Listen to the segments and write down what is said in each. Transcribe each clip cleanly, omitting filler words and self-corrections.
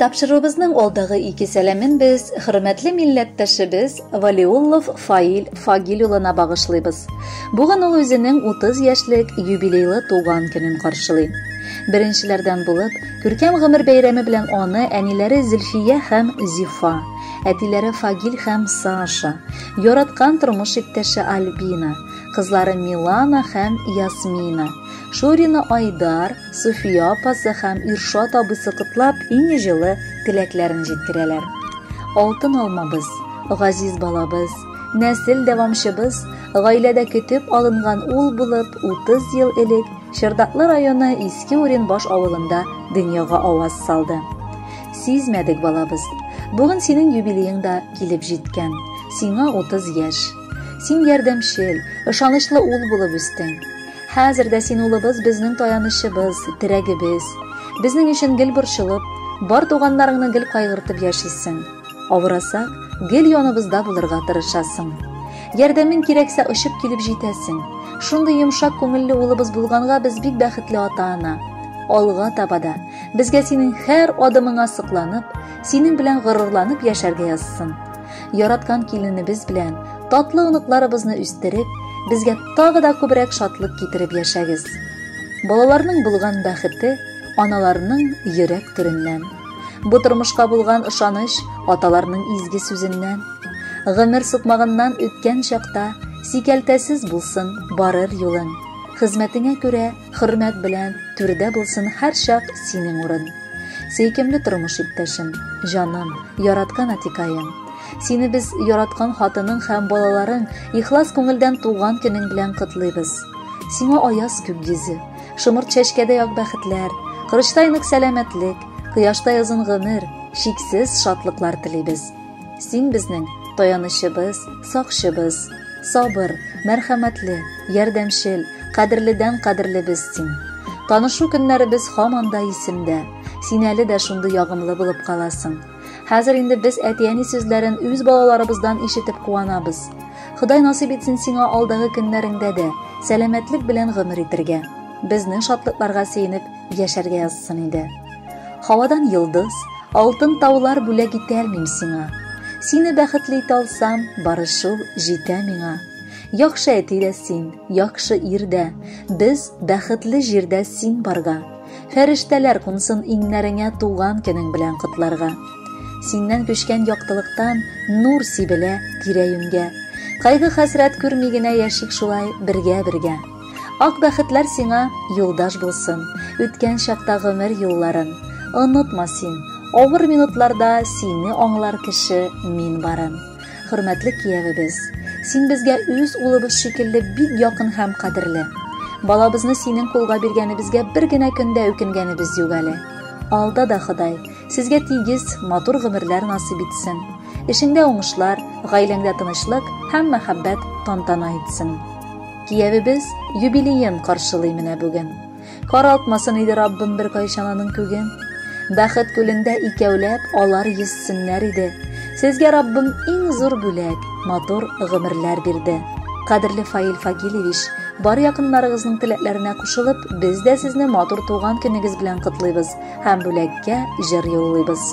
Тапшырыбызның алдагы 2 сәламен без хөрмәтле милләттәшебез Валиуллов Фаил Фагил улына багышлыйбыз. Бүген ул үзенең 30 яшьлек юбилейлы туган көнен каршылый. Беренчеләрдән булып, күркәм гомер бәйрәме белән аны әниләре Зөлфия һәм Зифа, әтиләре Фагил һәм Саша, яраткан тормыш иптәше Альбина, кызлары Милана һәм Ясмина, Шурина Айдар, Суфия апасы һәм Иршат абысы котлап иң җылы теләкләрен җиткерәләр. Алтын алмабыз, газиз балабыз, нәсел дәвамчыбыз, гаиләдә көтеп алынган ул булып 30 ел элек Шырдатлы районы Иске Уренбаш авылында дөньяга аваз салды. Сизмәдек балабыз. Бүген синең юбилеең да килеп җиткән. Сиңа 30 яшь. Син ярдәмчел, ышанычлы ул булып үстең. Хәзердә син улыбыз безнең таянычыбыз, терәгебез. Безнең өчен гел борчылып, бар туганнарыңны гел кайгыртып яшисең. Авырасак, гел яныбызда булырга тырышасың. Ярдәмең кирәксә очып килеп җитәсең. Шундый йомшак күңелле улыбыз булганга без бик бәхетле ата-ана. Алга табада безгә синең һәр адымыңа сокланып, синең белән горурланып яшәргә язсын. Яраткан киленебез белән татлы оныкларыбызны үстереп, безгә тагы да күбрәк шатлык китереп яшәгез. Балаларның булган бәхете аналарның йөрәк түреннән. Бу тормышка булган ышаныч аталарның изге сүзеннән. Гомер сукмагыннан үткән чакта сикәлтәсез булсын барыр юлың. Хезмәтеңә күрә хөрмәт белән түрдә булсын һәр чак синең урын. Сөйкемле тормыш иптәшем, җаным, яраткан атикаем. Сине без яраткан хатының һәм балаларың ихлас күңелдән туган көнең белән котлыйбыз. Сиңа аяз күк йөзе, шымырт чәчкәдә як бәхетләр, кырыштай нык сәламәтлек, кояштай озын гомер, шиксез шатлыклар телибез. Син безнең таянычыбыз, сакчыбыз, сабыр, мәрхәмәтле, ярдәмчел, кадерледән кадерлебез син. Танышу көннәребез һаман да исемдә. Син әле дә шундый ягымлы булып каласың. Хәзер инде без әти-әни сүзләрен үз балаларыбыздан ишетеп куанабыз. Ходай насыйп итсен сиңа алдагы көннәреңдә дә сәламәтлек белән гомер итәргә. Безнең шатлыкларга сөенеп яшәргә язсын иде. Һавадан йолдыз, алтын таулар бүләк итә алмыйм сиңа. Сине бәхетле итә алсам, бары шул җитә миңа. Яхшы әти дә син, яхшы ир дә, без бәхетле җирдә син барга. Фәрештәләр кунсын иңнәреңә туган көнең белән котларга. Синнән күчкән яктылыктан нур сибелә тирә-юньгә. Кайгы хәсрәт күрми генә яшик шулай бергә-бергә. Ак бәхетләр сиңа юлдаш булсын, үткән чакта гомер юлларын. Онытма син, авыр минутларда сине аңлар кеше мин барам. Хөрмәтле киявебез, син безгә үз улыбыз шикелле бик якын һәм кадерле. Балабызны синең кулга биргәнебезгә бер генә көндә үкенгәнебез юк әле. Алда да Ходай сезгә тигез, матур гомерләр насыйп итсен. Эшеңдә уңышлар, гаиләңдә тынычлык һәм мәхәббәт тантана итсен. Киявебез юбилеен каршылый менә бүген. Каралтмасын иде Раббым бер кайчан аның күген. Бәхет күлендә икәүләп алар йөзсеннәр иде. Сезгә Раббым иң зур бүләк, матур гомерләр бирде. Кадерле Фаил Фагилевич, бар якыннарыгызның теләкләренә кушылып, без дә сезне матур туган көнегез белән котлыйбыз һәм бүләккә җыр юллыйбыз.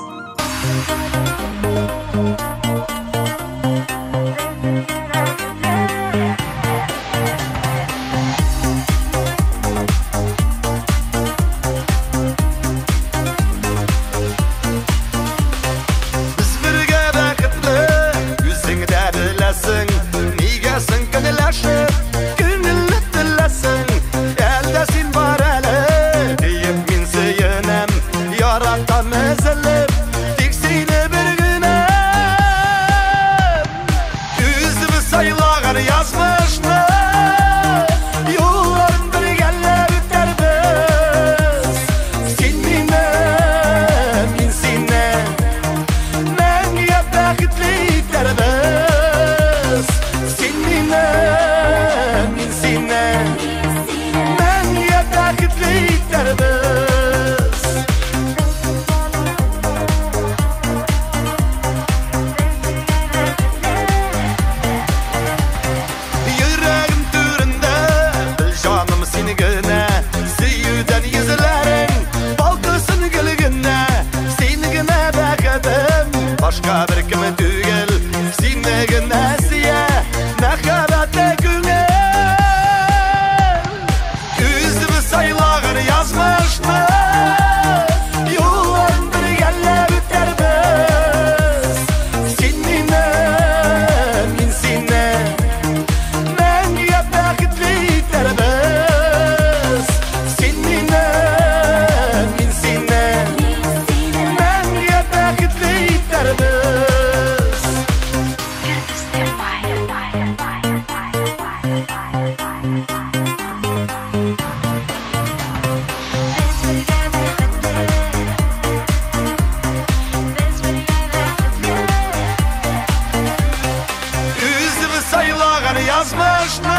yazmıştı.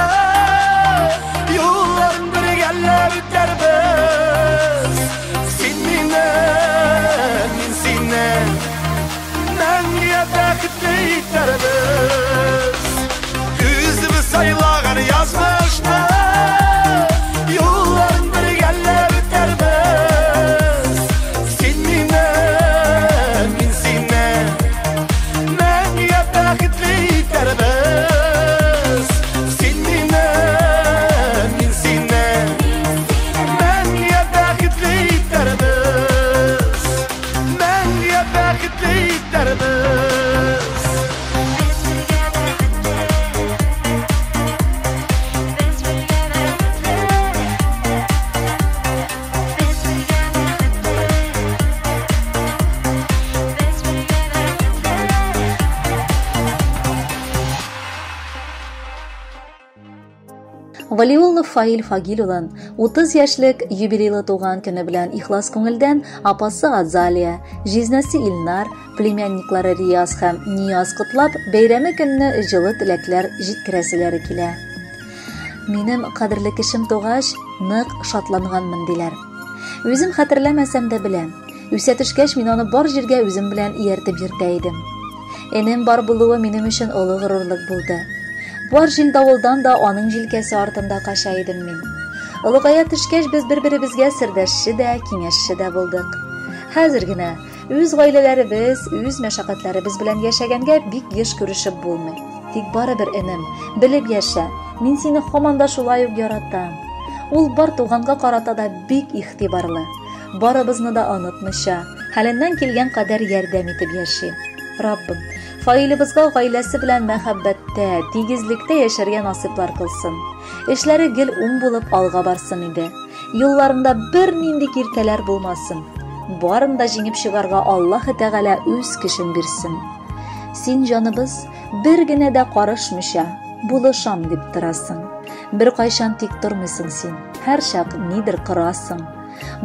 Yolların bir gelle biter biz. Sen minen, men senden. Menga bakıtlı iter biz. Yüzümü saylagan yazmıştı. Yolların bir gelle biter biz. Sen minen, men senden. Menga bakıtlı iter biz. Sen minen, men senden. Menga bakıtlı iter biz. Menga bakıtlı iter biz. Валиуллов Фаил Фагил улан 30 яшьлек юбилейлы туган көне белән ихлас күңелдән апасы Азалия, җизнәсе Илнар, племянниклары Рияз һәм Нияз котлап, бәйрәме көнне җылы теләкләр җиткерәселәре килә. Минем кадерле кешем тугач, нык шатланганмын диләр. Үзем хәтерләмәсәм дә беләм. Үсә төшкәч мин аны бар җиргә үзем белән ияртеп йөртә идем. Энем бар булуы минем өчен олы горурлык булды. Бар җил давылдан да аның җилкәсе артында каша идем мин. Олыгая төшкәч без бер-беребезгә сердәшче дә, киңәшче дә булдык. Хәзер генә үз гаиләләребез, үз мәшәкатьләребез белән яшәгәнгә бик еш күрешеп булмый. Тик барыбер энем, белеп яшә, мин сине һаман да шулай ук яратам. Ул бар туганга карата да бик игътибарлы. Барыбызны да онытмыйча, хәленнән килгән кадәр ярдәм итеп яши. Раббым, Фаилебызга гаиләсе белән мәхәббәттә, тигезлектә яшәргә насыйплар кылсын. Эшләре гел уң булып алга барсын иде. Юлларында бер нинди киртәләр булмасын. Барын да җиңеп чыгарга Аллаһы Тәгалә үз көчен бирсен. Син җаныбыз бер генә дә карышмыйча булышам дип торасың. Бер кайчан тик тормыйсың син. Һәр чак нидер кырасың.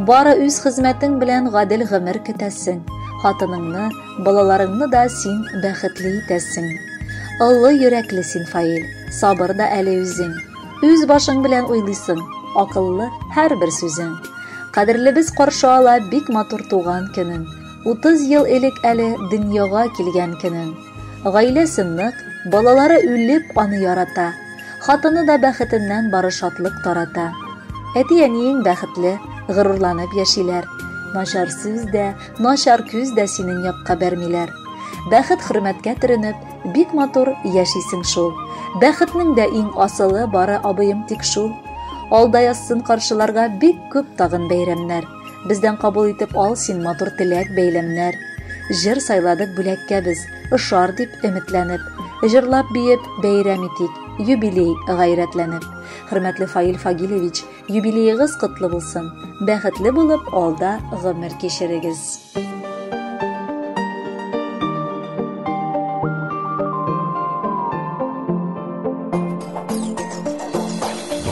Бары үз хезмәтең белән гадел гомер көтәсең. Хатыныңны, балаларыңны да син бәхетле итәсең. Олы йөрәкле син, Фаил, сабыр да әле үзең. Үз башың белән уйлыйсың, акыллы һәрбер сүзең. Кадерлебез каршы ала бик матур туган көнен. 30 ел элек әле дөньяга килгән көнен. Гаиләсе нык, балалары үлеп аны ярата. Хатыны да бәхетеннән бары шатлык тарата. Әти-әниең бәхетле, горурланып яшиләр. Начар сүз дә, начар күз дә синең якка бәрмиләр. Бәхет хөрмәткә төренеп, бик матур яшисең шул. Бәхетнең дә иң асылы бары абыем тик шул. Алда язсын каршыларга бик күп тагын бәйрәмнәр. Бездән кабул итеп ал син матур теләк бәйләмнәр. Җыр сайладык бүләккә без, ышар дип өметләнеп. Җырлап биеп бәйрәм итик, юбилей гайрәтләнеп. Хөрмәтле Фаил Фагилевич, юбилейегыз котлы булсын. Бәхетле булып алда гомер кичерегез.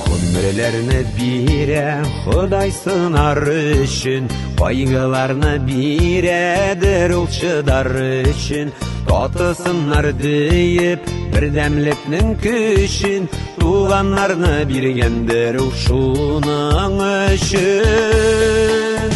Гомерләрне бирә Ходай сынар өчен, кайгыларны бирәдер ул чыдар өчен. Татысыннар диеп бердәмлекнең көчен, туганнарны биргәндер ул шуның өчен.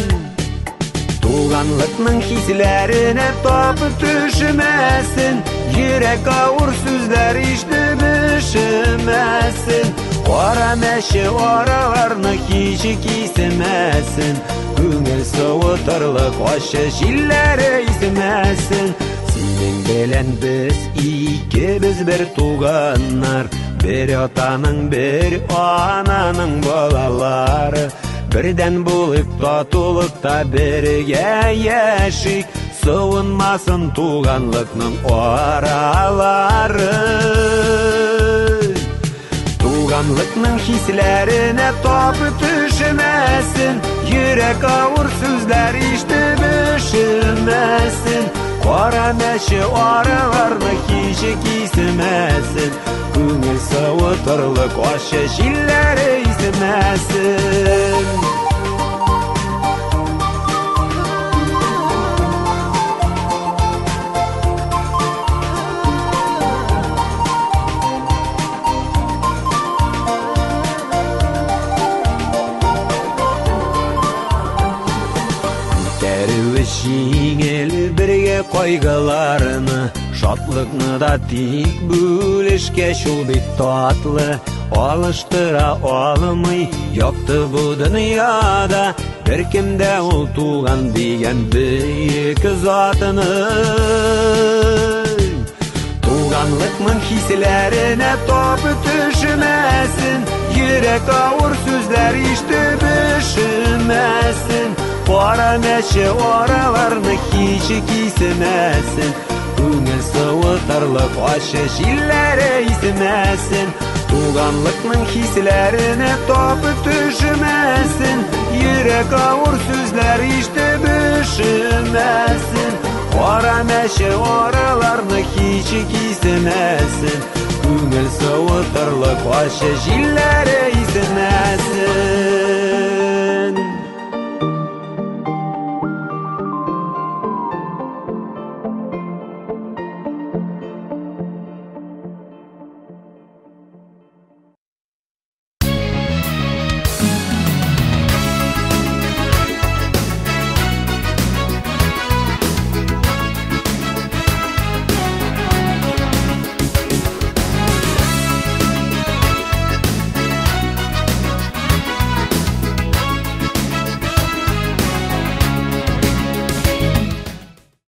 Туганлыкның хисләренә тапып төшмәсен, йөрәк авыр сүзләр ишетеп ишемәсен. Кара мәче араларны кичи кисемәсен, күңел суытырлык ачы җилләре исмәсен. Синең белән без икебез бер туганнар, бер атаның, бер ананың балалары. Бердән булып татулыкта бергә яшик, суынмасын туганлыкның аралары. Туганлыкның хисләренә тапып төшмәсен, йөрәк авыр сүзләр ишетеп ишемәсен. Кара мәче араларны кичи кисемәсен, күңел суытырлык ачы җилләре исмәсен. Жеңел бірге қойғыларыны, шатлықны да тек бөлішке шул бит татлы. Алыштыра алмый, яқты бұ дүнияда, бір кімде ол туған деген бейік затыны. Туғанлықның хиселеріне топы түшімәсін, Йөрәк ауыр сүзләр иштеп ишетмәсен. Кара мәче араларны һич кисмәсен. Күңел сылтарлык ачы җилләре исмәсен. Туганлыкның хисләренә тапы төшмәсен. Йөрәк авыр сүзләр иштеп ишетмәсен. Кара мәче араларны һич кисмәсен. Күңел сылтарлык ачы җилләре исмәсен.